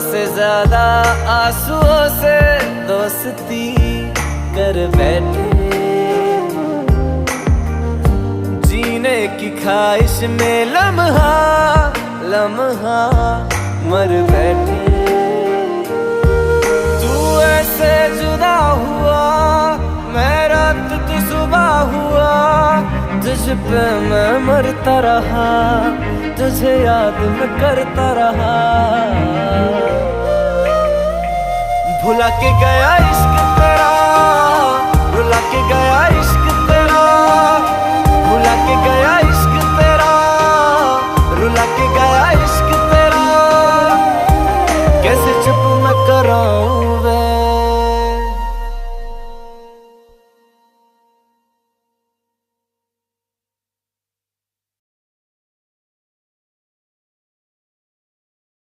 से ज्यादा आंसुओं से दोस्ती कर बैठे। जीने की ख्वाहिश में लम्हा लम्हा मर बैठे। तू ऐसे जुदा हुआ, मैं रात तू सुबह हुआ, तुझ पे मैं मरता रहा, तुझे याद मैं करता रहा। भुला के गया इश्क तेरा,